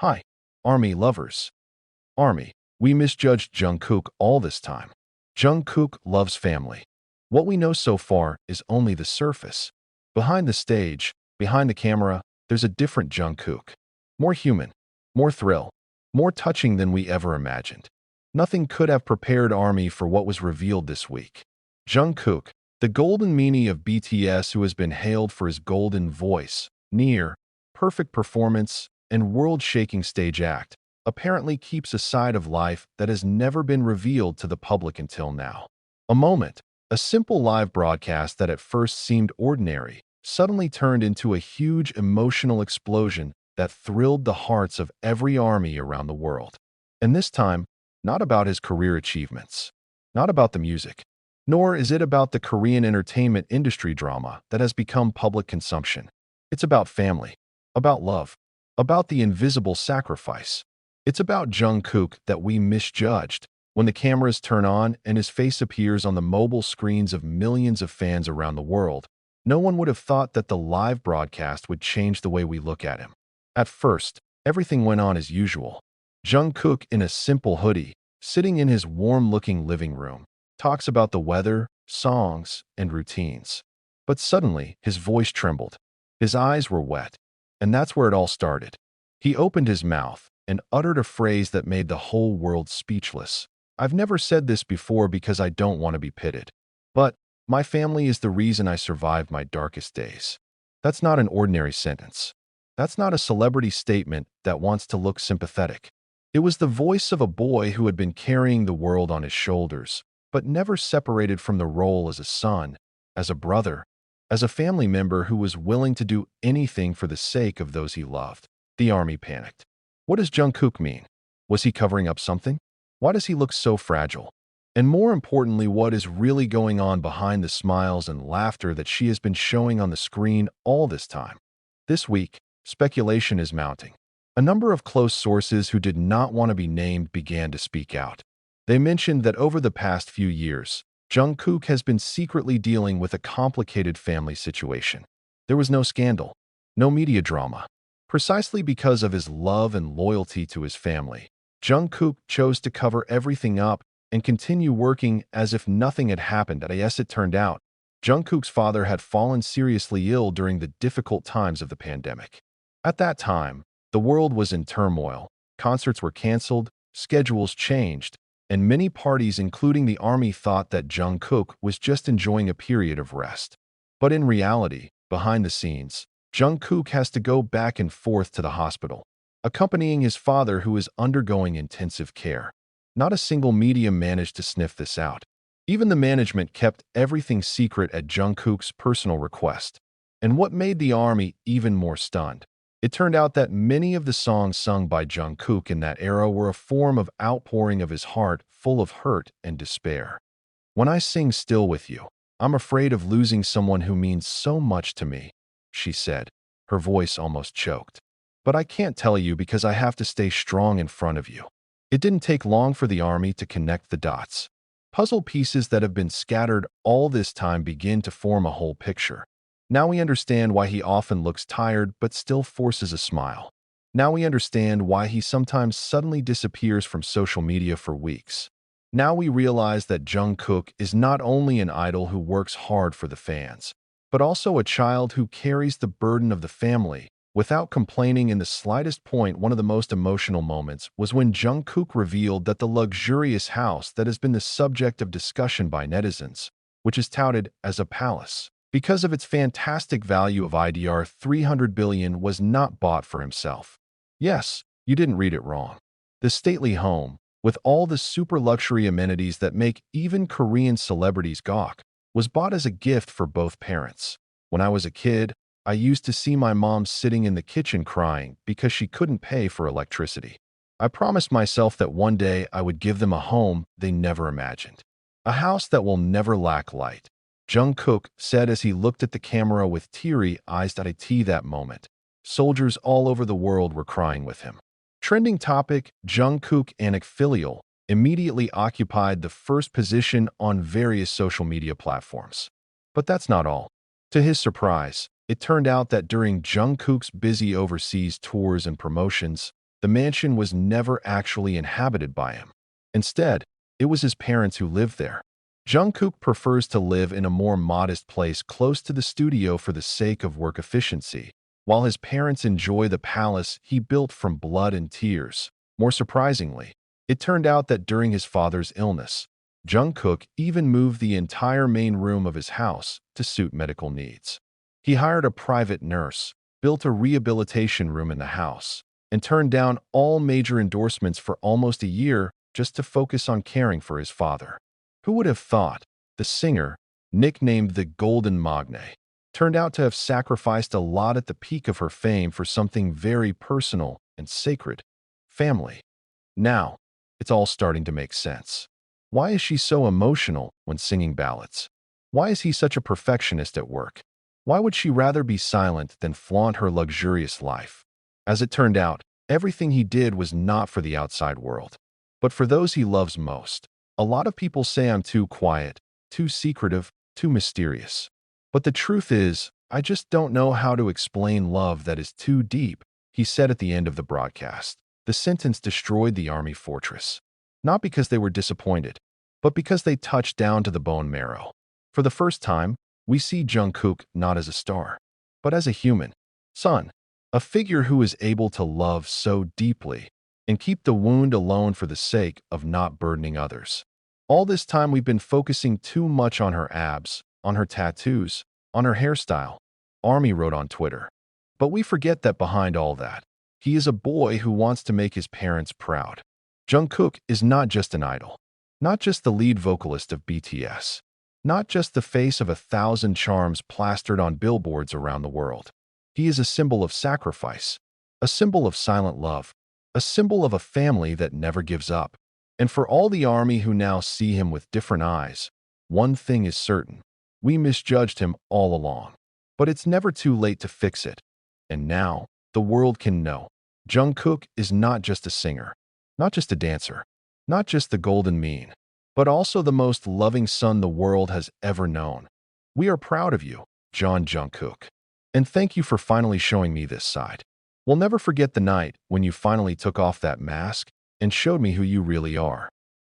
Hi, Army lovers. Army, we misjudged Jungkook all this time. Jungkook loves family. What we know so far is only the surface. Behind the stage, behind the camera, there's a different Jungkook. More human, more thrill, more touching than we ever imagined. Nothing could have prepared Army for what was revealed this week. Jungkook, the golden meanie of BTS who has been hailed for his golden voice, near, perfect performance, and world-shaking stage act, apparently keeps a side of life that has never been revealed to the public until now. A moment, a simple live broadcast that at first seemed ordinary, suddenly turned into a huge emotional explosion that thrilled the hearts of every army around the world. And this time, not about his career achievements, not about the music, nor is it about the Korean entertainment industry drama that has become public consumption. It's about family, about love, about the invisible sacrifice. It's about Jungkook that we misjudged. When the cameras turn on and his face appears on the mobile screens of millions of fans around the world, no one would have thought that the live broadcast would change the way we look at him. At first, everything went on as usual. Jungkook in a simple hoodie, sitting in his warm-looking living room, talks about the weather, songs, and routines. But suddenly, his voice trembled. His eyes were wet. And that's where it all started. He opened his mouth and uttered a phrase that made the whole world speechless. I've never said this before because I don't want to be pitted. But my family is the reason I survived my darkest days. That's not an ordinary sentence. That's not a celebrity statement that wants to look sympathetic. It was the voice of a boy who had been carrying the world on his shoulders, but never separated from the role as a son, as a brother, as a family member who was willing to do anything for the sake of those he loved. The army panicked. What does Jungkook mean? Was he covering up something? Why does he look so fragile? And more importantly, what is really going on behind the smiles and laughter that she has been showing on the screen all this time? This week, speculation is mounting. A number of close sources who did not want to be named began to speak out. They mentioned that over the past few years, Jungkook has been secretly dealing with a complicated family situation. There was no scandal, no media drama. Precisely because of his love and loyalty to his family, Jungkook chose to cover everything up and continue working as if nothing had happened. As it turned out, Jungkook's father had fallen seriously ill during the difficult times of the pandemic. At that time, the world was in turmoil. Concerts were canceled, schedules changed, and many parties, including the army, thought that Jungkook was just enjoying a period of rest. But in reality, behind the scenes, Jungkook has to go back and forth to the hospital, accompanying his father who is undergoing intensive care. Not a single media managed to sniff this out. Even the management kept everything secret at Jungkook's personal request. And what made the army even more stunned? It turned out that many of the songs sung by Jungkook in that era were a form of outpouring of his heart, full of hurt and despair. When I sing Still With You, I'm afraid of losing someone who means so much to me, she said, her voice almost choked. But I can't tell you because I have to stay strong in front of you. It didn't take long for the army to connect the dots. Puzzle pieces that have been scattered all this time begin to form a whole picture. Now we understand why he often looks tired but still forces a smile. Now we understand why he sometimes suddenly disappears from social media for weeks. Now we realize that Jungkook is not only an idol who works hard for the fans, but also a child who carries the burden of the family without complaining in the slightest point. One of the most emotional moments was when Jungkook revealed that the luxurious house that has been the subject of discussion by netizens, which is touted as a palace, because of its fantastic value of IDR 300 billion, was not bought for himself. Yes, you didn't read it wrong. The stately home, with all the super luxury amenities that make even Korean celebrities gawk, was bought as a gift for both parents. When I was a kid, I used to see my mom sitting in the kitchen crying because she couldn't pay for electricity. I promised myself that one day I would give them a home they never imagined. A house that will never lack light. Jungkook said as he looked at the camera with teary eyes. That moment, soldiers all over the world were crying with him. Trending topic: Jungkook and filial immediately occupied the first position on various social media platforms. But that's not all. To his surprise, it turned out that during Jungkook's busy overseas tours and promotions, The mansion was never actually inhabited by him. Instead, it was his parents who lived there. Jungkook prefers to live in a more modest place close to the studio for the sake of work efficiency, while his parents enjoy the palace he built from blood and tears. More surprisingly, it turned out that during his father's illness, Jungkook even moved the entire main room of his house to suit medical needs. He hired a private nurse, built a rehabilitation room in the house, and turned down all major endorsements for almost a year just to focus on caring for his father. Who would have thought the singer, nicknamed the Golden Magne, turned out to have sacrificed a lot at the peak of her fame for something very personal and sacred: family. Now, it's all starting to make sense. Why is she so emotional when singing ballads? Why is he such a perfectionist at work? Why would she rather be silent than flaunt her luxurious life? As it turned out, everything he did was not for the outside world, but for those he loves most. A lot of people say I'm too quiet, too secretive, too mysterious. But the truth is, I just don't know how to explain love that is too deep, he said at the end of the broadcast. The sentence destroyed the army fortress. Not because they were disappointed, but because they touched down to the bone marrow. For the first time, we see Jungkook not as a star, but as a human son, a figure who is able to love so deeply and keep the wound alone for the sake of not burdening others. All this time we've been focusing too much on her abs, on her tattoos, on her hairstyle, Army wrote on Twitter. But we forget that behind all that, he is a boy who wants to make his parents proud. Jungkook is not just an idol, not just the lead vocalist of BTS, not just the face of 1,000 charms plastered on billboards around the world. He is a symbol of sacrifice, a symbol of silent love, a symbol of a family that never gives up. And for all the army who now see him with different eyes, one thing is certain: we misjudged him all along. But it's never too late to fix it. And now, the world can know. Jungkook is not just a singer, not just a dancer, not just the golden mean, but also the most loving son the world has ever known. We are proud of you, Jungkook. And thank you for finally showing me this side. We'll never forget the night when you finally took off that mask and showed me who you really are.